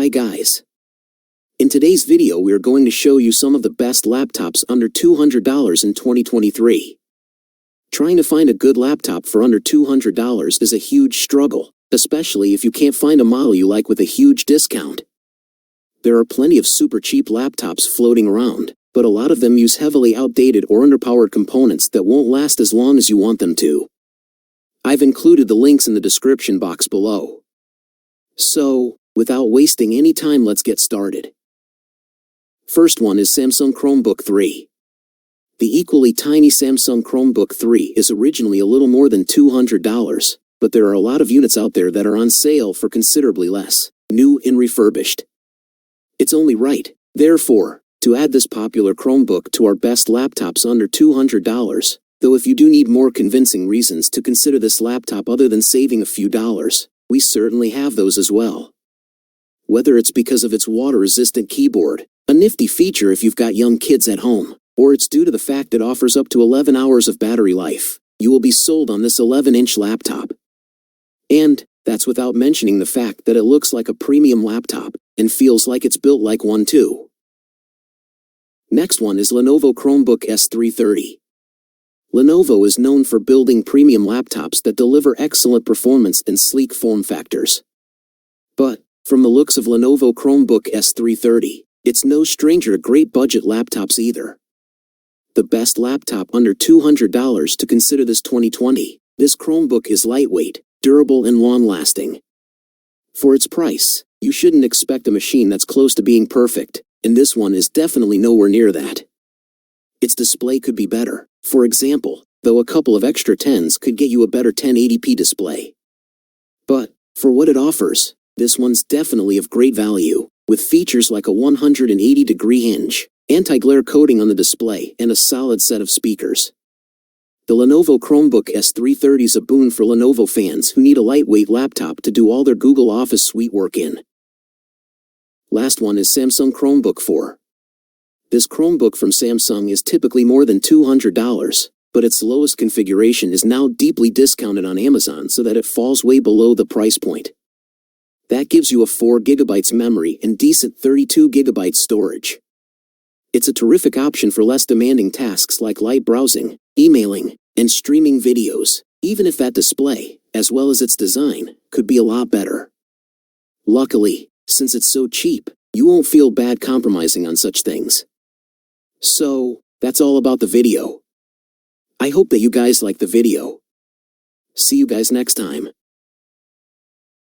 Hi guys. In today's video we are going to show you some of the best laptops under $200 in 2023. Trying to find a good laptop for under $200 is a huge struggle, especially if you can't find a model you like with a huge discount. There are plenty of super cheap laptops floating around, but a lot of them use heavily outdated or underpowered components that won't last as long as you want them to. I've included the links in the description box below. So, without wasting any time, let's get started. First one is Samsung Chromebook 3. The equally tiny Samsung Chromebook 3 is originally a little more than $200, but there are a lot of units out there that are on sale for considerably less, new and refurbished. It's only right, therefore, to add this popular Chromebook to our best laptops under $200, though if you do need more convincing reasons to consider this laptop other than saving a few dollars, we certainly have those as well. Whether it's because of its water-resistant keyboard, a nifty feature if you've got young kids at home, or it's due to the fact it offers up to 11 hours of battery life, you will be sold on this 11-inch laptop. And that's without mentioning the fact that it looks like a premium laptop and feels like it's built like one too. Next one is Lenovo Chromebook S330. Lenovo is known for building premium laptops that deliver excellent performance and sleek form factors. But, from the looks of Lenovo Chromebook S330, it's no stranger to great budget laptops either. The best laptop under $200 to consider this 2020, this Chromebook is lightweight, durable and long-lasting. For its price, you shouldn't expect a machine that's close to being perfect, and this one is definitely nowhere near that. Its display could be better, for example, though a couple of extra 10s could get you a better 1080p display. But, for what it offers, this one's definitely of great value, with features like a 180-degree hinge, anti-glare coating on the display, and a solid set of speakers. The Lenovo Chromebook S330 is a boon for Lenovo fans who need a lightweight laptop to do all their Google Office suite work in. Last one is Samsung Chromebook 4. This Chromebook from Samsung is typically more than $200, but its lowest configuration is now deeply discounted on Amazon so that it falls way below the price point. That gives you a 4 GB memory and decent 32 GB storage. It's a terrific option for less demanding tasks like light browsing, emailing, and streaming videos, even if that display, as well as its design, could be a lot better. Luckily, since it's so cheap, you won't feel bad compromising on such things. So, that's all about the video. I hope that you guys like the video. See you guys next time.